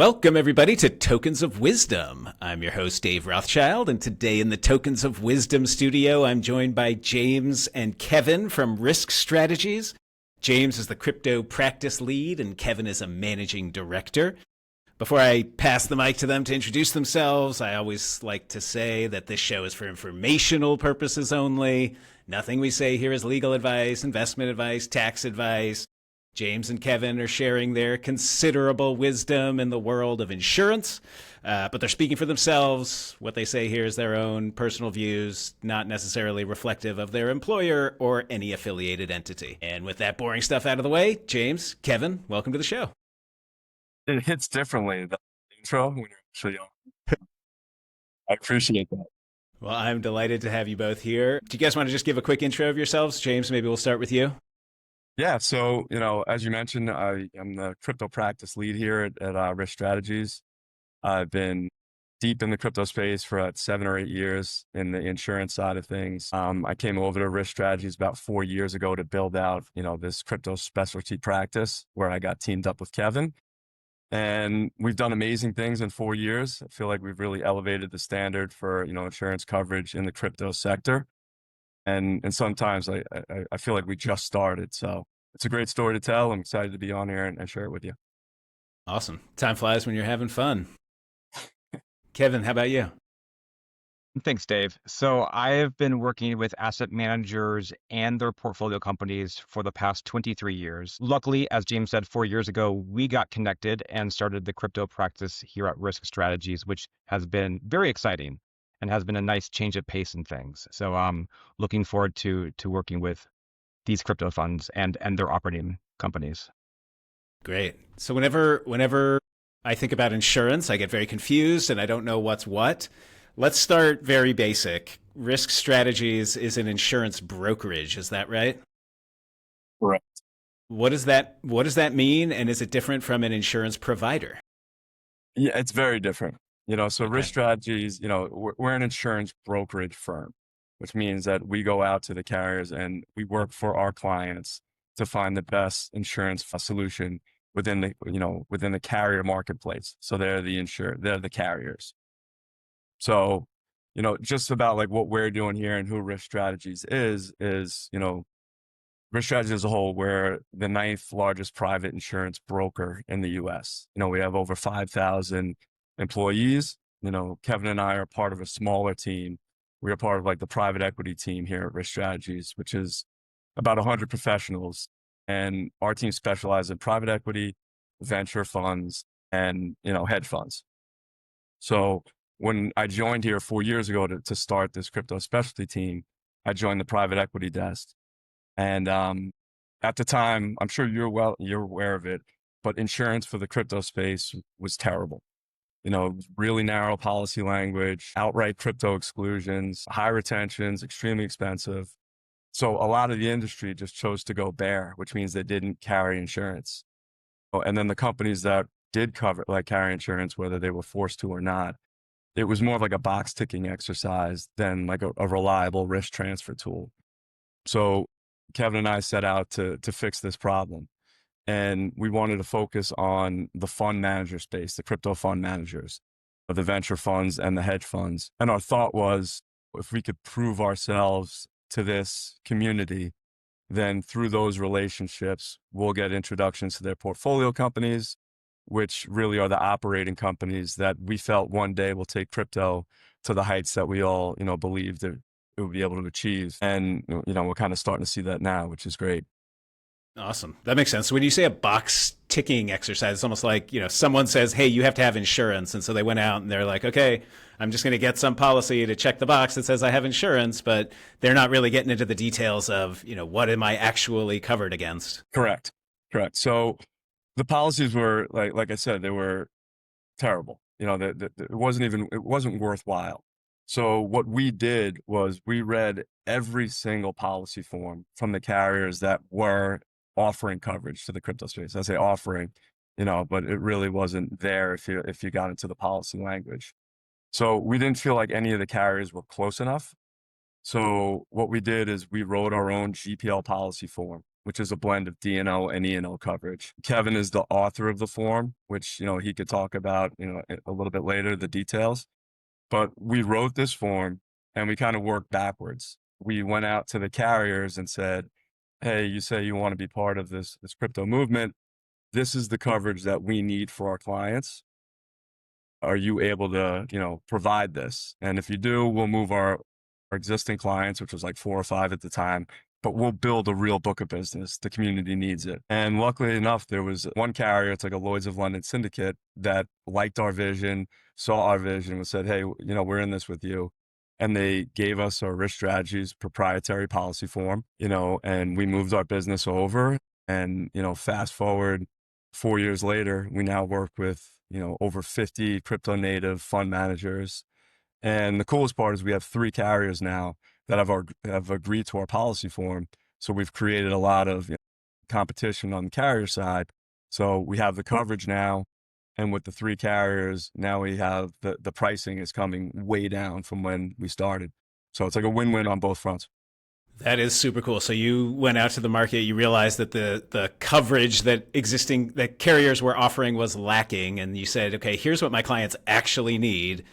Welcome, everybody, to Tokens of Wisdom. I'm your host, Dave Rothschild, and today in the Tokens of Wisdom studio, I'm joined by James and Kevin from Risk Strategies. James is the crypto practice lead, and Kevin is a managing director. Before I pass the mic to them to introduce themselves, I always like to say that this show is for informational purposes only. Nothing we say here is legal advice, investment advice, tax advice. James and Kevin are sharing their considerable wisdom in the world of insurance, but they're speaking for themselves. What they say here is their own personal views, not necessarily reflective of their employer or any affiliated entity. And with that boring stuff out of the way, James, Kevin, welcome to the show. It hits differently, the intro, when you're actually on. I appreciate that. Well, I'm delighted to have you both here. Do you guys want to just give a quick intro of yourselves? James, maybe we'll start with you. Yeah, so, as you mentioned, I'm the crypto practice lead here at Risk Strategies. I've been deep in the crypto space for 7 or 8 years in the insurance side of things. I came over to Risk Strategies about 4 years ago to build out, this crypto specialty practice where I got teamed up with Kevin. And we've done amazing things in 4 years. I feel like we've really elevated the standard for, insurance coverage in the crypto sector. And sometimes I feel like we just started. So it's a great story to tell. I'm excited to be on here and share it with you. Awesome. Time flies when you're having fun. Kevin, how about you? Thanks, Dave. So I have been working with asset managers and their portfolio companies for the past 23 years. Luckily, as James said, 4 years ago, we got connected and started the crypto practice here at Risk Strategies, which has been very exciting and has been a nice change of pace in things. So I'm looking forward to working with these crypto funds and their operating companies. Great. So whenever I think about insurance, I get very confused and I don't know what's what. Let's start very basic. Risk Strategies is an insurance brokerage. Is that right? Correct. What does that mean? And is it different from an insurance provider? Yeah, it's very different. So Okay. Risk Strategies, we're an insurance brokerage firm, which means that we go out to the carriers and we work for our clients to find the best insurance solution within the carrier marketplace. So they're the carriers. So, just about like what we're doing here and who Risk Strategies is, Risk Strategies as a whole, we're the 9th largest private insurance broker in the US. We have over 5,000 employees. Kevin and I are part of a smaller team. We are part of like the private equity team here at Risk Strategies, which is about 100 professionals. And our team specializes in private equity, venture funds, and, hedge funds. So when I joined here 4 years ago to start this crypto specialty team, I joined the private equity desk. And at the time, I'm sure you're aware of it, but insurance for the crypto space was terrible. Really narrow policy language, outright crypto exclusions, high retentions, extremely expensive. So a lot of the industry just chose to go bare, which means they didn't carry insurance. And then the companies that did carry insurance, whether they were forced to or not, it was more of like a box ticking exercise than like a reliable risk transfer tool. So Kevin and I set out to fix this problem. And we wanted to focus on the fund manager space, the crypto fund managers, of the venture funds and the hedge funds. And our thought was, if we could prove ourselves to this community, then through those relationships, we'll get introductions to their portfolio companies, which really are the operating companies that we felt one day will take crypto to the heights that we all, believed that it would be able to achieve. And, we're kind of starting to see that now, which is great. Awesome. That makes sense. So when you say a box ticking exercise, it's almost like, someone says, hey, you have to have insurance. And so they went out and they're like, okay, I'm just going to get some policy to check the box that says I have insurance, but they're not really getting into the details of, what am I actually covered against? Correct. So the policies were like I said, they were terrible. It wasn't worthwhile. So what we did was we read every single policy form from the carriers that were offering coverage to the crypto space. I say offering, but it really wasn't there if you got into the policy language. So we didn't feel like any of the carriers were close enough. So what we did is we wrote our own GPL policy form. which is a blend of D&O and E&O coverage. Kevin is the author of the form, which, he could talk about, a little bit later, the details. But we wrote this form and we kind of worked backwards. We went out to the carriers and said, hey, you say you want to be part of this crypto movement. This is the coverage that we need for our clients. Are you able to, provide this? And if you do, we'll move our existing clients, which was like 4 or 5 at the time, but we'll build a real book of business. The community needs it. And luckily enough, there was one carrier, it's like a Lloyd's of London syndicate, that liked our vision, saw our vision, and said, hey, we're in this with you. And they gave us our risk strategies proprietary policy form, and we moved our business over. And, fast forward 4 years later, we now work with, over 50 crypto native fund managers. And the coolest part is we have 3 carriers now that have agreed to our policy form. So we've created a lot of competition on the carrier side. So we have the coverage now. And with the 3 carriers, now we have the pricing is coming way down from when we started. So it's like a win-win on both fronts. That is super cool. So you went out to the market, you realized that the coverage that carriers were offering was lacking, and you said, okay, here's what my clients actually need.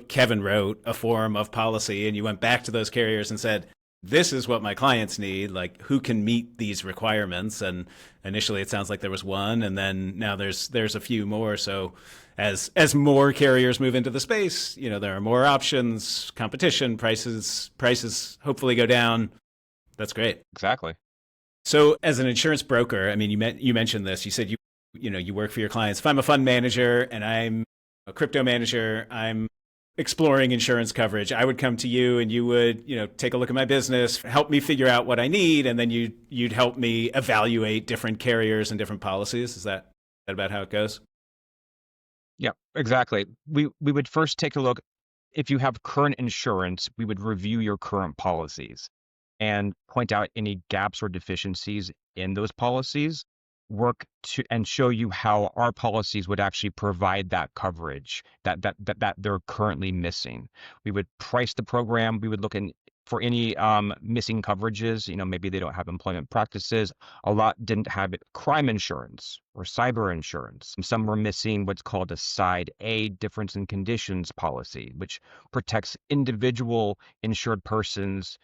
Kevin wrote a form of policy, and you went back to those carriers and said, this is what my clients need, like who can meet these requirements. And initially it sounds like there was one, and then now there's a few more. So as more carriers move into the space, there are more options, competition, prices hopefully go down. That's great. Exactly. So as an insurance broker, I mean, you mentioned this, you said you work for your clients. If I'm a fund manager and I'm a crypto manager, I'm exploring insurance coverage, I would come to you and you would, take a look at my business, help me figure out what I need, and then you'd help me evaluate different carriers and different policies. Is that about how it goes? Yeah, exactly. We would first take a look. If you have current insurance, we would review your current policies and point out any gaps or deficiencies in those policies, work to and show you how our policies would actually provide that coverage that they're currently missing. We would price the program. We would look for any missing coverages. Maybe they don't have employment practices. A lot didn't have crime insurance or cyber insurance. Some were missing what's called a Side A difference in conditions policy, which protects individual insured persons,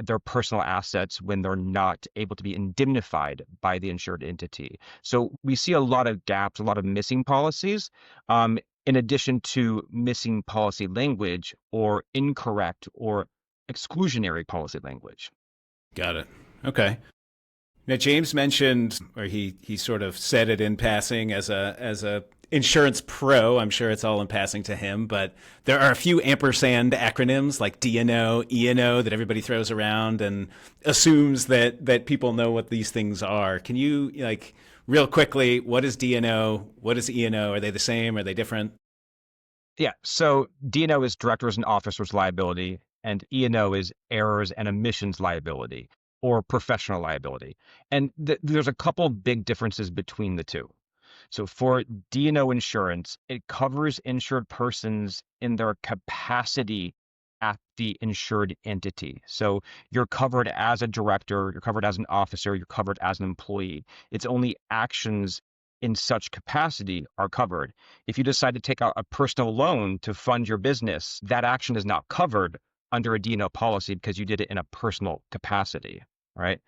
their personal assets when they're not able to be indemnified by the insured entity. So we see a lot of gaps, a lot of missing policies. In addition to missing policy language or incorrect or exclusionary policy language. Got it. Okay. Now, James mentioned, or he sort of said it in passing as a insurance pro. I'm sure it's all in passing to him, but there are a few ampersand acronyms like D&O, E&O that everybody throws around and assumes that people know what these things are. Can you, real quickly, what is D&O? What is E&O? Are they the same? Are they different? Yeah. So D&O is directors and officers liability, and E&O is errors and omissions liability or professional liability. And there's a couple big differences between the two. So for D&O insurance, it covers insured persons in their capacity at the insured entity. So you're covered as a director, you're covered as an officer, you're covered as an employee. It's only actions in such capacity are covered. If you decide to take out a personal loan to fund your business, that action is not covered under a D&O policy because you did it in a personal capacity, right?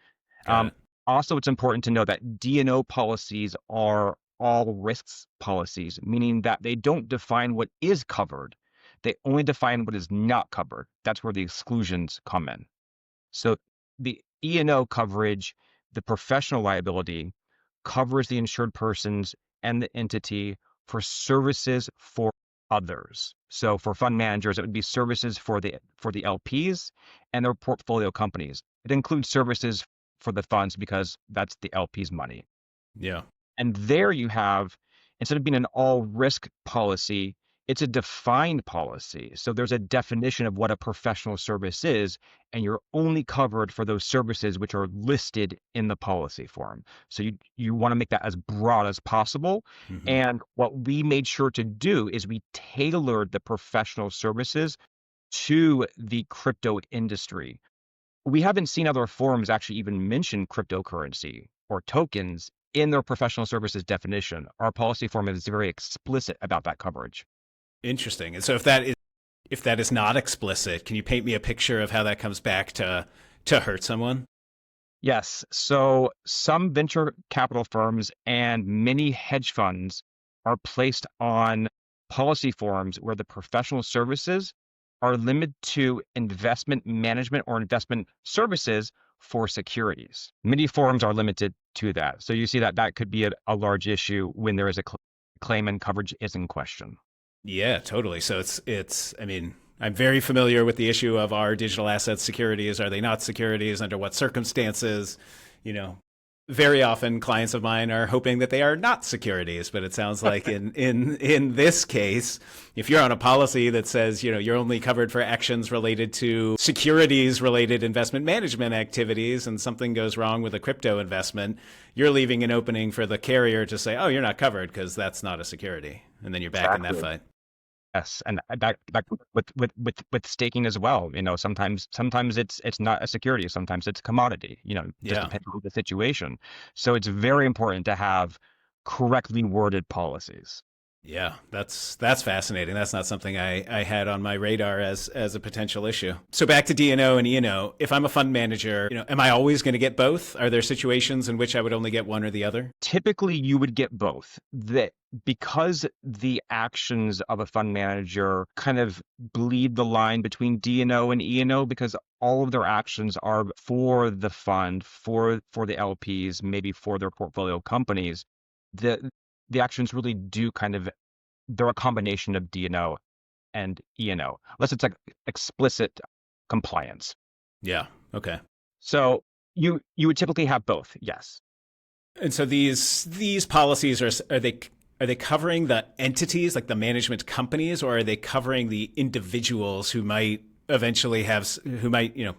Also, it's important to know that D&O policies are all risks policies, meaning that they don't define what is covered. They only define what is not covered. That's where the exclusions come in. So the E&O coverage, the professional liability, covers the insured persons and the entity for services for others. So for fund managers, it would be services for the LPs and their portfolio companies. It includes services for the funds because that's the LP's money. Yeah. And there you have, instead of being an all risk policy, it's a defined policy. So there's a definition of what a professional service is, and you're only covered for those services which are listed in the policy form. So you want to make that as broad as possible. Mm-hmm. And what we made sure to do is we tailored the professional services to the crypto industry. we haven't seen other firms actually even mention cryptocurrency or tokens in their professional services definition. Our policy form is very explicit about that coverage. Interesting. And so if that is not explicit, can you paint me a picture of how that comes back to hurt someone? Yes. So some venture capital firms and many hedge funds are placed on policy forms where the professional services are limited to investment management or investment services for securities. Many firms are limited to that. So you see that that could be a large issue when there is a claim and coverage is in question. Yeah, totally. So I mean, I'm very familiar with the issue of, are digital assets securities? Are they not securities? Under what circumstances? You know, very often clients of mine are hoping that they are not securities, but it sounds like in this case, if you're on a policy that says, you know, you're only covered for actions related to securities related investment management activities, and something goes wrong with a crypto investment, you're leaving an opening for the carrier to say, oh, you're not covered because that's not a security. And then you're back in that fight. Yes, and that with staking as well. You know, sometimes it's not a security, sometimes it's a commodity. You know, just Yeah. depending on the situation. So it's very important to have correctly worded policies. Yeah, that's fascinating. That's not something I had on my radar as a potential issue. So back to D&O and E&O. If I'm a fund manager, you know, am I always going to get both? Are there situations in which I would only get one or the other? Typically, you would get both. That because the actions of a fund manager kind of bleed the line between D&O and E&O, because all of their actions are for the fund, for the LPs, maybe for their portfolio companies. The actions really do they're a combination of D&O and E&O, unless it's like explicit compliance. Yeah. Okay. So you would typically have both, yes. And so these policies are they covering the entities, like the management companies, or are they covering the individuals who might eventually you know,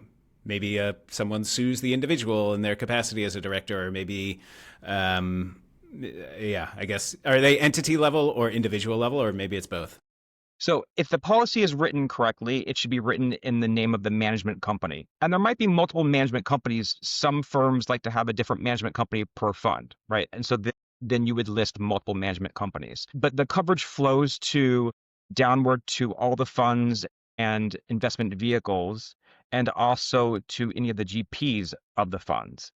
maybe someone sues the individual in their capacity as a director, or maybe yeah, I guess, are they entity level or individual level, or maybe it's both? So if the policy is written correctly, it should be written in the name of the management company. And there might be multiple management companies. Some firms like to have a different management company per fund, right? And so then you would list multiple management companies. But the coverage flows downward to all the funds and investment vehicles, and also to any of the GPs of the funds.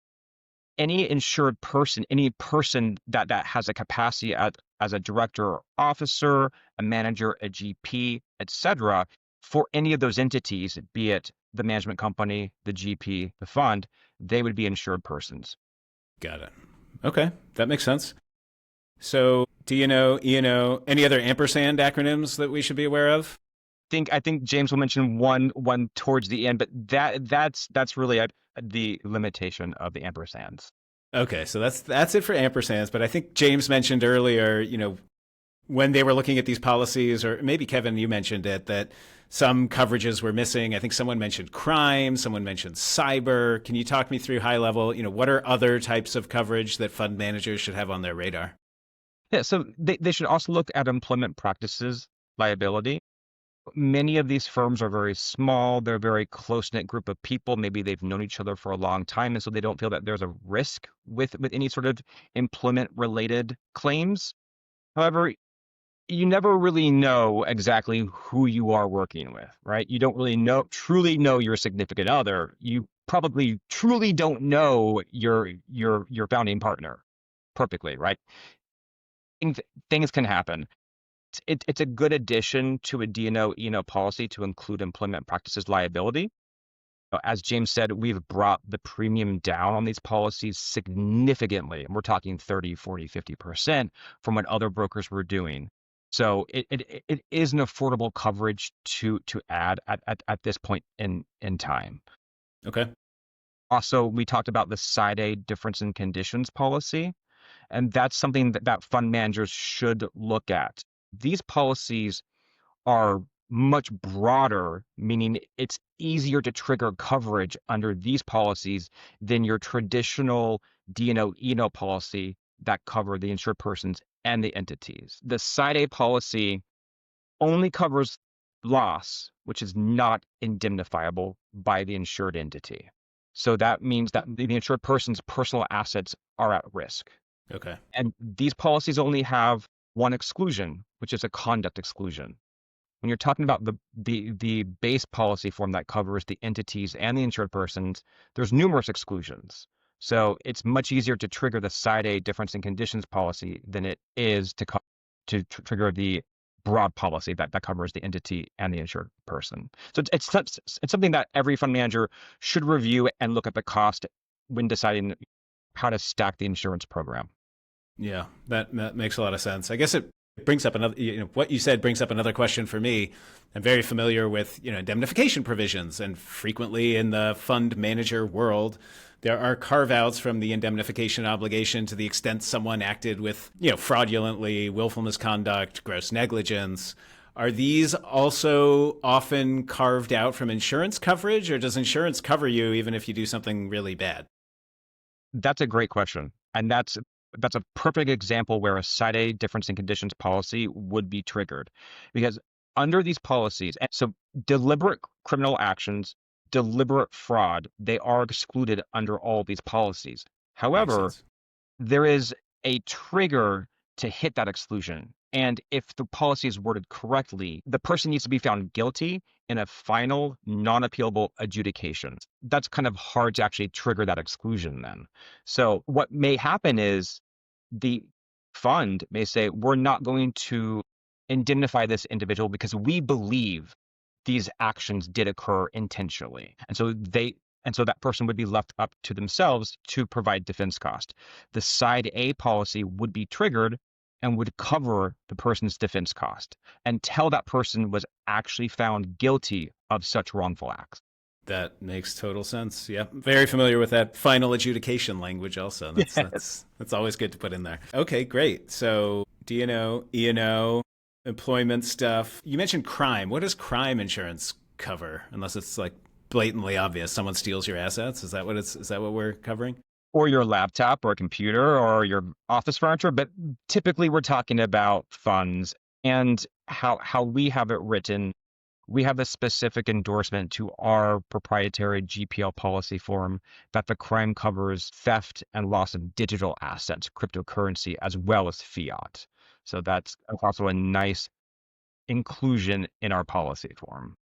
Any insured person, any person that has a capacity as a director or officer, a manager, a GP, etc., for any of those entities, be it the management company, the GP, the fund, they would be insured persons. Got it. Okay, that makes sense. So D&O, E&O, any other ampersand acronyms that we should be aware of? I think James will mention one towards the end, but that's really the limitation of the ampersands. Okay, so that's it for ampersands. But I think James mentioned earlier, you know, when they were looking at these policies, or maybe Kevin, you mentioned it, that some coverages were missing. I think someone mentioned crime, someone mentioned cyber. Can you talk me through high level, you know, what are other types of coverage that fund managers should have on their radar? Yeah, so they should also look at employment practices liability. Many of these firms are very small. They're a very close-knit group of people. Maybe they've known each other for a long time, and so they don't feel that there's a risk with any sort of employment-related claims. However, you never really know exactly who you are working with, right? You don't really truly know your significant other. You probably truly don't know your founding partner perfectly, right? Things can happen. It's a good addition to a D&O E&O policy to include employment practices liability. As James said, we've brought the premium down on these policies significantly. And we're talking 30, 40, 50% from what other brokers were doing. So it is an affordable coverage to add at this point in time. Okay. Also, we talked about the side A difference in conditions policy. And that's something that fund managers should look at. These policies are much broader, meaning it's easier to trigger coverage under these policies than your traditional D&O E&O policy that cover the insured persons and the entities. The side A policy only covers loss, which is not indemnifiable by the insured entity. So that means that the insured person's personal assets are at risk. Okay. And these policies only have one exclusion, which is a conduct exclusion. When you're talking about the base policy form that covers the entities and the insured persons, there's numerous exclusions. So it's much easier to trigger the Side A difference in conditions policy than it is to trigger the broad policy that covers the entity and the insured person. So it's something that every fund manager should review and look at the cost when deciding how to stack the insurance program. Yeah, that makes a lot of sense. I guess it brings up another, what you said brings up another question for me. I'm very familiar with, indemnification provisions, and frequently in the fund manager world, there are carve-outs from the indemnification obligation to the extent someone acted with, fraudulently, willful misconduct, gross negligence. Are these also often carved out from insurance coverage, or does insurance cover you even if you do something really bad? That's a great question. And that's a perfect example where a Side A difference in conditions policy would be triggered. Because under these policies, and so deliberate criminal actions, deliberate fraud, they are excluded under all these policies. Makes However, sense. there is a trigger to hit that exclusion. And if the policy is worded correctly, the person needs to be found guilty in a final, non-appealable adjudication. That's kind of hard to actually trigger that exclusion then. So what may happen is the fund may say, we're not going to indemnify this individual because we believe these actions did occur intentionally. And so that person would be left up to themselves to provide defense cost. The Side A policy would be triggered and would cover the person's defense cost until that person was actually found guilty of such wrongful acts. That makes total sense. Yeah, very familiar with that final adjudication language. Also, that's always good to put in there. Okay, great. So D&O, E&O, employment stuff. You mentioned crime. What does crime insurance cover? Unless it's like blatantly obvious, someone steals your assets. Is that what we're covering? Or your laptop or computer or your office furniture, but typically we're talking about funds. And how we have it written, we have a specific endorsement to our proprietary GPL policy form that the crime covers theft and loss of digital assets, cryptocurrency, as well as fiat. So that's also a nice inclusion in our policy form.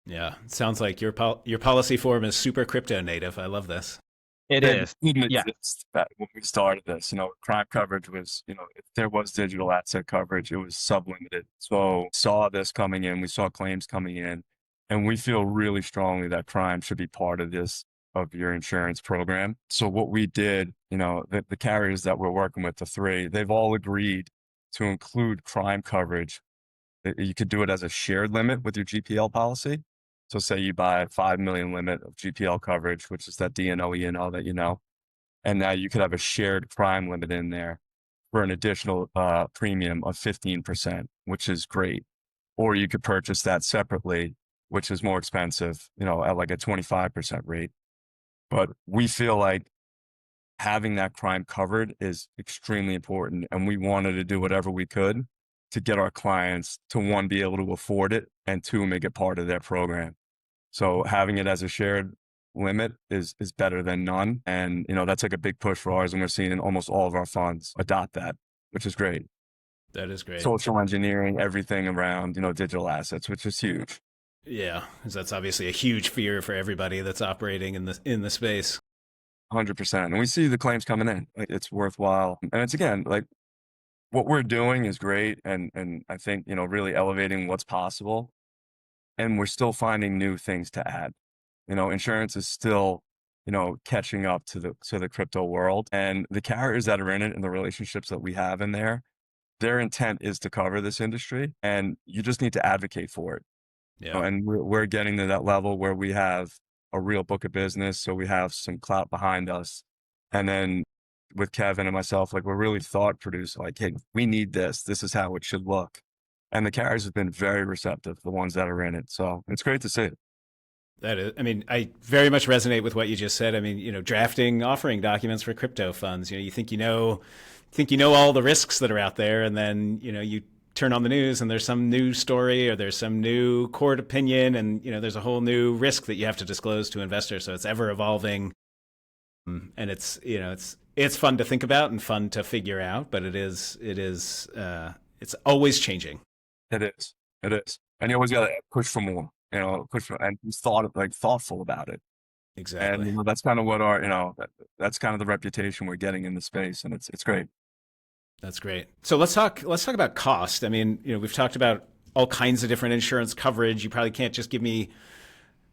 Yeah, sounds like your policy form is super crypto native. I love this. It It is. didn't Yeah. exist back when we started this. Crime coverage was, if there was digital asset coverage, it was sublimited. So saw this coming in, we saw claims coming in, and we feel really strongly that crime should be part of your insurance program. So what we did, the carriers that we're working with, the three, they've all agreed to include crime coverage. You could do it as a shared limit with your GPL policy. So say you buy a 5 million limit of GPL coverage, which is that D&O, E&O that and now you could have a shared crime limit in there for an additional premium of 15%, which is great. Or you could purchase that separately, which is more expensive, at like a 25% rate. But we feel like having that crime covered is extremely important. And we wanted to do whatever we could to get our clients to, one, be able to afford it, and two, make it part of their program. So having it as a shared limit is better than none. And, that's like a big push for ours. And we're seeing almost all of our funds adopt that, which is great. That is great. Social engineering, everything around, digital assets, which is huge. Yeah, because that's obviously a huge fear for everybody that's operating in the space. 100%. And we see the claims coming in. Like, it's worthwhile. And it's, again, like, what we're doing is great. And I think, really elevating what's possible. And we're still finding new things to add. Insurance is still, catching up to the crypto world, and the carriers that are in it and the relationships that we have in there, their intent is to cover this industry, and you just need to advocate for it. Yeah. And we're getting to that level where we have a real book of business. So we have some clout behind us. And then with Kevin and myself, like, we're really thought produced, like, hey, we need this. This is how it should look. And the carriers have been very receptive, the ones that are in it. So it's great to see. That is, I very much resonate with what you just said. Drafting offering documents for crypto funds, you think you know all the risks that are out there, and then, you turn on the news and there's some new story or there's some new court opinion, and there's a whole new risk that you have to disclose to investors. So it's ever evolving, and it's fun to think about and fun to figure out, but it's always changing. It is. It is. And you always got to push for more, push for, and be thoughtful about it. Exactly. And that's kind of what that's kind of the reputation we're getting in the space, and it's great. That's great. So let's talk about cost. I mean, we've talked about all kinds of different insurance coverage. You probably can't just give me,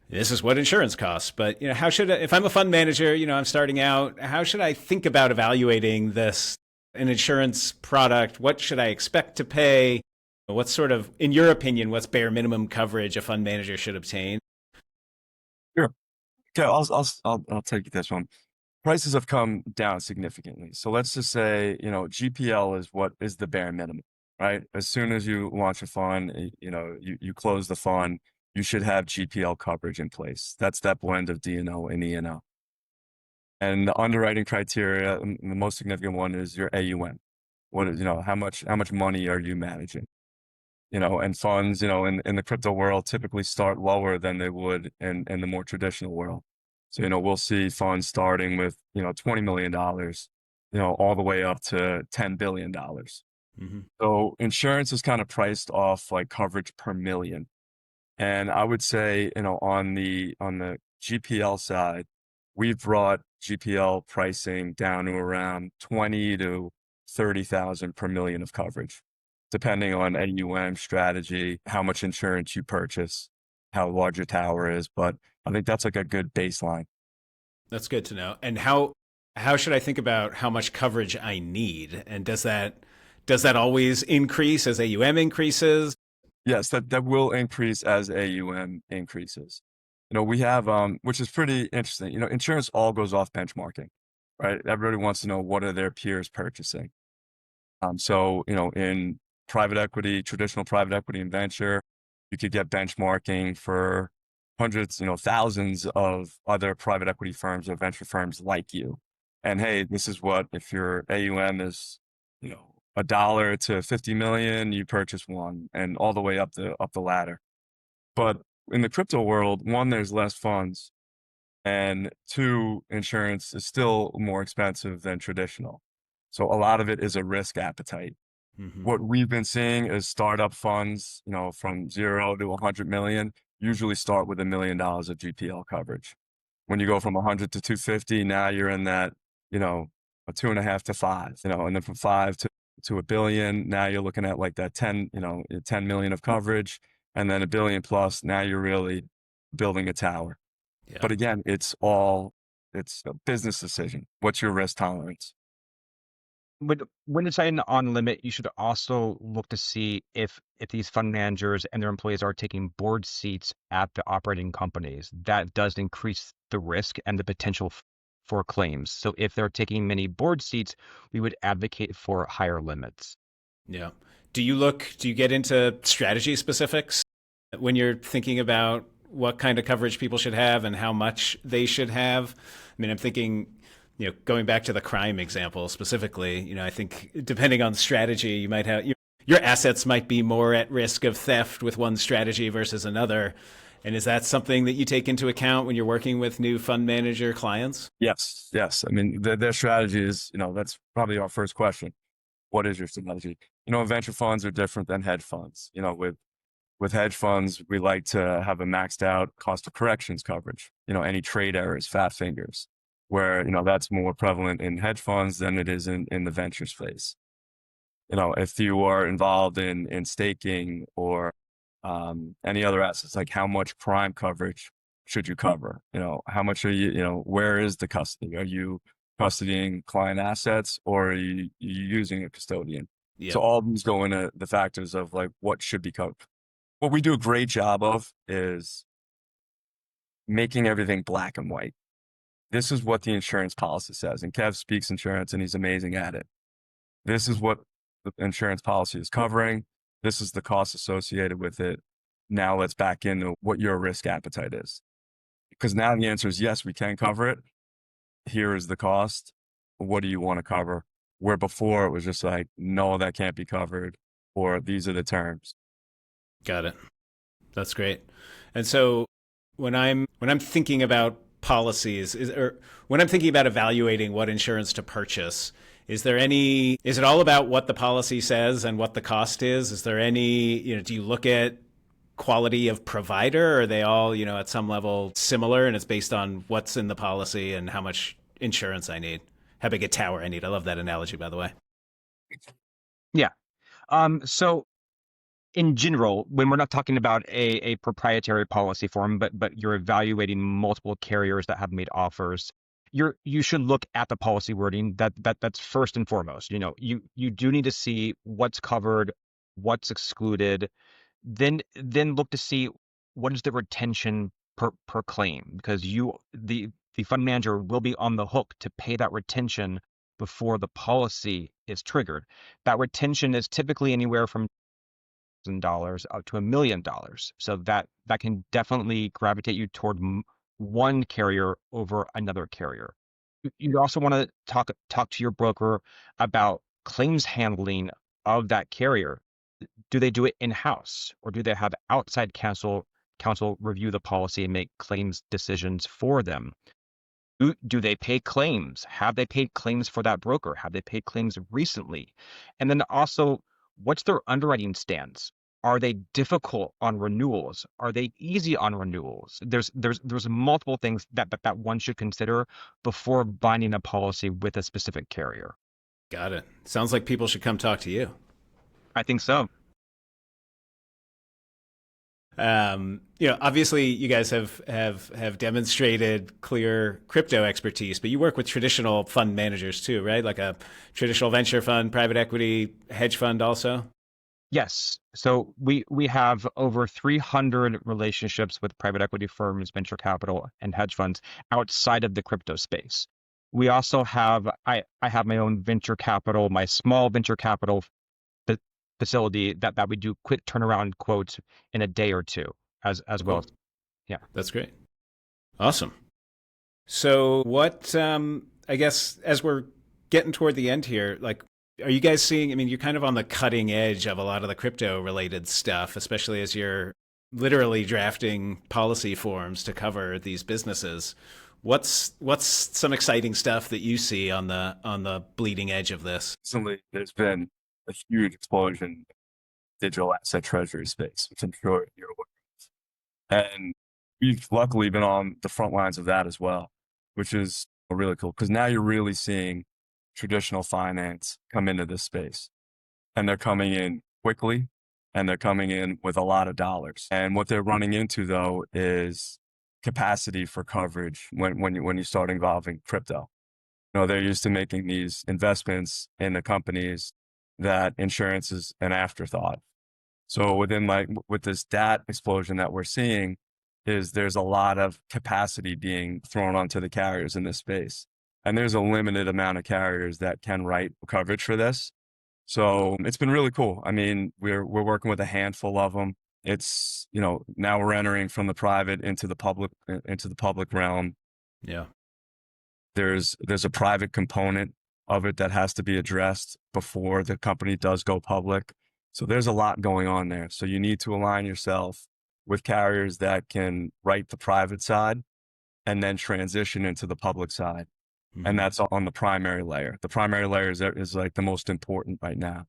this is what insurance costs, but how should if I'm a fund manager, I'm starting out, how should I think about evaluating an insurance product? What should I expect to pay? What's sort of, in your opinion, what's bare minimum coverage a fund manager should obtain? Sure. Okay, I'll take this one. Prices have come down significantly. So let's just say, GPL is what is the bare minimum, right? As soon as you launch a fund, you close the fund, you should have GPL coverage in place. That's that blend of D&O and E&O. And the underwriting criteria, the most significant one is your AUM. What is, how much money are you managing? And funds, in the crypto world typically start lower than they would in the more traditional world. So, we'll see funds starting with, $20 million, all the way up to $10 billion. Mm-hmm. So insurance is kind of priced off like coverage per million. And I would say, on the GPL side, we've brought GPL pricing down to around 20 to 30,000 per million of coverage, depending on AUM strategy, how much insurance you purchase, how large your tower is. But I think that's like a good baseline. That's good to know. And how should I think about how much coverage I need? And does that always increase as AUM increases? Yes, that will increase as AUM increases. We have, which is pretty interesting. Insurance all goes off benchmarking, right? Everybody wants to know what are their peers purchasing. So, in private equity, traditional private equity and venture, you could get benchmarking for hundreds, thousands of other private equity firms or venture firms like you. And hey, this is what, if your AUM is, $1 to 50 million, you purchase one, and all the way up the ladder. But in the crypto world, one, there's less funds, and two, insurance is still more expensive than traditional. So a lot of it is a risk appetite. Mm-hmm. What we've been seeing is startup funds, from 0 to 100 million, usually start with $1 million of GPL coverage. When you go from 100 to 250, now you're in that, a 2.5 to 5, and then from 5 to $1 billion, now you're looking at like that 10 million of coverage, and then $1 billion plus, now you're really building a tower. Yeah. But again, it's a business decision. What's your risk tolerance? But when deciding on limit, you should also look to see if these fund managers and their employees are taking board seats at the operating companies. That does increase the risk and the potential for claims. So if they're taking many board seats, we would advocate for higher limits. Yeah. Do you get into strategy specifics when you're thinking about what kind of coverage people should have and how much they should have? I mean, I'm thinking, going back to the crime example specifically, I think depending on strategy, you might have your assets might be more at risk of theft with one strategy versus another. And is that something that you take into account when you're working with new fund manager clients? Yes. I mean, their strategy is, that's probably our first question. What is your strategy? Venture funds are different than hedge funds. With hedge funds, we like to have a maxed out cost of corrections coverage, any trade errors, fat fingers, where, that's more prevalent in hedge funds than it is in the venture space. If you are involved in staking or any other assets, like how much prime coverage should you cover? How much are you, where is the custody? Are you custodying client assets, or are you using a custodian? Yeah. So all of these go into the factors of like what should be covered. What we do a great job of is making everything black and white. This is what the insurance policy says. And Kev speaks insurance and he's amazing at it. This is what the insurance policy is covering. This is the cost associated with it. Now let's back into what your risk appetite is. Because now the answer is yes, we can cover it. Here is the cost. What do you want to cover? Where before it was just like, no, that can't be covered. or these are the terms. Got it. That's great. And so when I'm thinking about policies, or when I'm thinking about evaluating what insurance to purchase, is it all about what the policy says and what the cost is? Is there any, do you look at quality of provider? Or are they all, at some level similar, and it's based on what's in the policy and how much insurance I need, how big a tower I need? I love that analogy, by the way. Yeah. So in general, when we're not talking about a proprietary policy form, but you're evaluating multiple carriers that have made offers, you should look at the policy wording. That's first and foremost. You do need to see what's covered, what's excluded, then look to see what is the retention per claim, because the fund manager will be on the hook to pay that retention before the policy is triggered. That retention is typically anywhere from $1,000 up to $1,000,000. So that can definitely gravitate you toward one carrier over another carrier. You also want to talk to your broker about claims handling of that carrier. Do they do it in-house, or do they have outside counsel review the policy and make claims decisions for them? Do they pay claims? Have they paid claims for that broker? Have they paid claims recently? And then also, what's their underwriting stance? Are they difficult on renewals? Are they easy on renewals? There's multiple things that one should consider before binding a policy with a specific carrier. Got it. Sounds like people should come talk to you. I think so. Obviously you guys have demonstrated clear crypto expertise, but you work with traditional fund managers too, right? Like a traditional venture fund, private equity, hedge fund also? Yes. So we have over 300 relationships with private equity firms, venture capital, and hedge funds outside of the crypto space. We also have, I have my own venture capital, my small venture capital facility that we do quick turnaround quotes in a day or two as well. Cool. Yeah. That's great. Awesome. So what, I guess as we're getting toward the end here, like, are you guys seeing, you're kind of on the cutting edge of a lot of the crypto related stuff, especially as you're literally drafting policy forms to cover these businesses. What's some exciting stuff that you see on the bleeding edge of this? Recently, there's been a huge explosion in digital asset treasury space, which I'm sure you're aware of. And we've luckily been on the front lines of that as well, which is really cool, because now you're really seeing traditional finance come into this space, and they're coming in quickly, and they're coming in with a lot of dollars. And what they're running into though is capacity for coverage when you start involving crypto. They're used to making these investments in the companies that insurance is an afterthought. So with this DAT explosion that we're seeing, there's a lot of capacity being thrown onto the carriers in this space. And there's a limited amount of carriers that can write coverage for this. So it's been really cool. We're working with a handful of them. It's, now we're entering from the private into the public realm. Yeah. There's a private component of it that has to be addressed before the company does go public. So there's a lot going on there. So you need to align yourself with carriers that can write the private side and then transition into the public side. Mm-hmm. And that's on the primary layer. The primary layer is like the most important right now,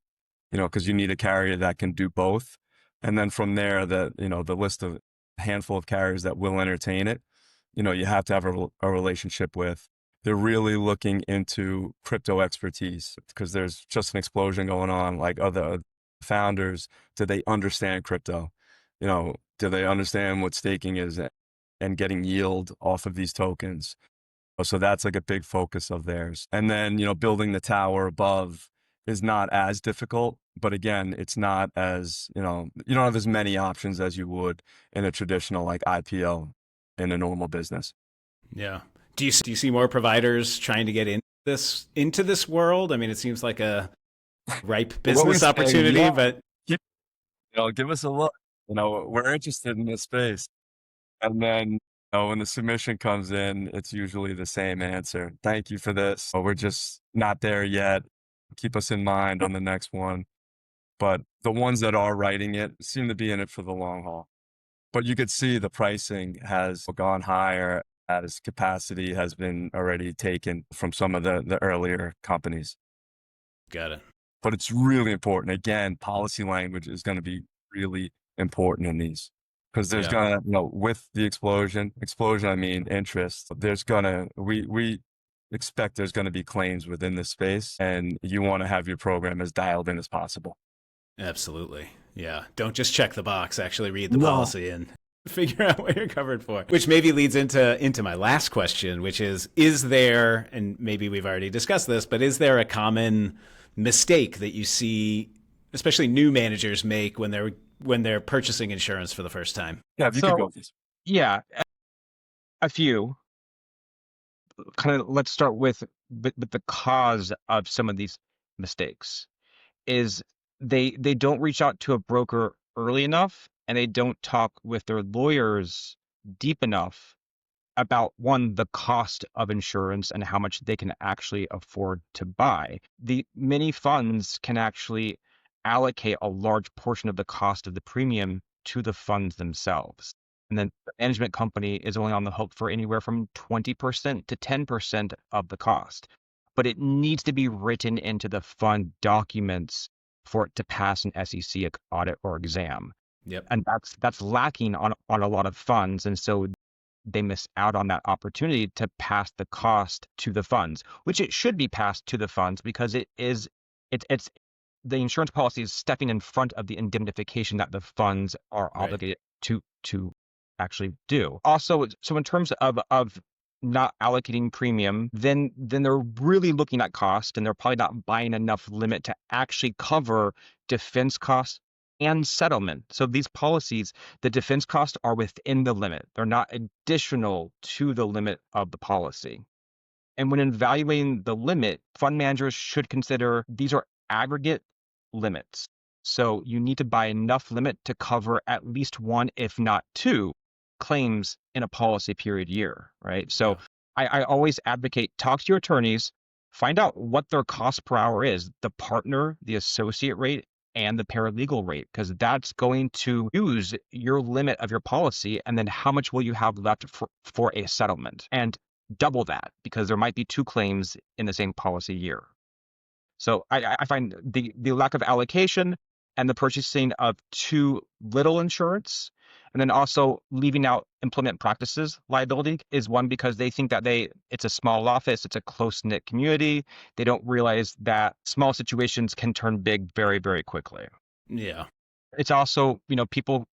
because you need a carrier that can do both. And then from there, the list of a handful of carriers that will entertain it, you have to have a relationship with. They're really looking into crypto expertise, because there's just an explosion going on. Like, other founders, do they understand crypto? Do they understand what staking is and getting yield off of these tokens? So that's like a big focus of theirs. And then, building the tower above is not as difficult, but again, it's not as, you don't have as many options as you would in a traditional like IPO in a normal business. Yeah. Do you see more providers trying to get into this world? It seems like a ripe business opportunity, yeah. But give us a look. We're interested in this space. And then, when the submission comes in, it's usually the same answer. Thank you for this. We're just not there yet. Keep us in mind on the next one. But the ones that are writing it seem to be in it for the long haul. But you could see the pricing has gone higher as capacity has been already taken from some of the earlier companies. Got it. But it's really important. Again, policy language is going to be really important in these because there's going to, with the explosion, I mean interest, there's going to, we expect there's going to be claims within this space, and you want to have your program as dialed in as possible. Absolutely. Yeah. Don't just check the box, actually read the policy and figure out what you're covered for. Which maybe leads into my last question, which is there, and maybe we've already discussed this, but is there a common mistake that you see, especially new managers make when they're purchasing insurance for the first time? Yeah, if you could go with this. Yeah, a few. Kind of, let's start with the cause of some of these mistakes is they don't reach out to a broker early enough, and they don't talk with their lawyers deep enough about, one, the cost of insurance and how much they can actually afford to buy. The many funds can actually allocate a large portion of the cost of the premium to the funds themselves. And then the management company is only on the hook for anywhere from 20% to 10% of the cost. But it needs to be written into the fund documents for it to pass an SEC audit or exam. Yep. And that's lacking on a lot of funds. And so they miss out on that opportunity to pass the cost to the funds, which it should be passed to the funds because it's the insurance policy is stepping in front of the indemnification that the funds are obligated to actually do. Also, so in terms of not allocating premium, then they're really looking at cost, and they're probably not buying enough limit to actually cover defense costs and settlement. So these policies, the defense costs are within the limit. They're not additional to the limit of the policy. And when evaluating the limit, fund managers should consider these are aggregate limits. So you need to buy enough limit to cover at least one, if not two, claims in a policy period year, right? So I always advocate, talk to your attorneys, find out what their cost per hour is, the partner, the associate rate, and the paralegal rate, because that's going to use your limit of your policy, and then how much will you have left for a settlement, and double that because there might be two claims in the same policy year. So I find the lack of allocation and the purchasing of too little insurance, and then also leaving out employment practices liability is one, because they think that it's a small office, it's a close-knit community. They don't realize that small situations can turn big very, very quickly. Yeah. It's also, people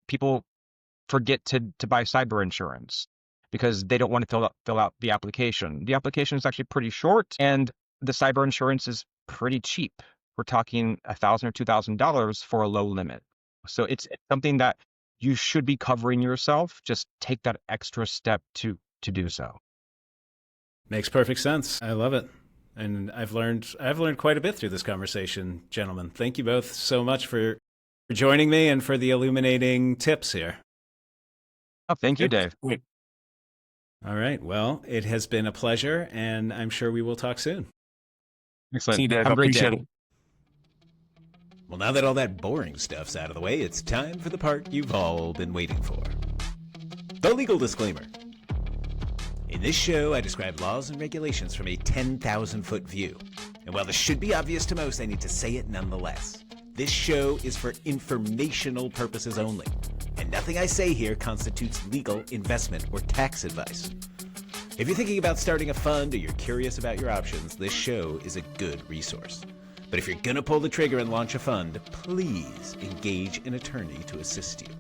forget to buy cyber insurance because they don't want to fill out the application. The application is actually pretty short, and the cyber insurance is pretty cheap. We're talking $1,000 or $2,000 for a low limit. So it's something that you should be covering yourself. Just take that extra step to do so. Makes perfect sense. I love it. And I've learned quite a bit through this conversation, gentlemen. Thank you both so much for joining me and for the illuminating tips here. Oh, thank you, Dave. All right. Well, it has been a pleasure, and I'm sure we will talk soon. Excellent. See you, Dave. Have a great Appreciate day. it. Well, now that all that boring stuff's out of the way, it's time for the part you've all been waiting for. The legal disclaimer. In this show, I describe laws and regulations from a 10,000-foot view. And while this should be obvious to most, I need to say it nonetheless. This show is for informational purposes only, and nothing I say here constitutes legal, investment, or tax advice. If you're thinking about starting a fund or you're curious about your options, this show is a good resource. But if you're going to pull the trigger and launch a fund, please engage an attorney to assist you.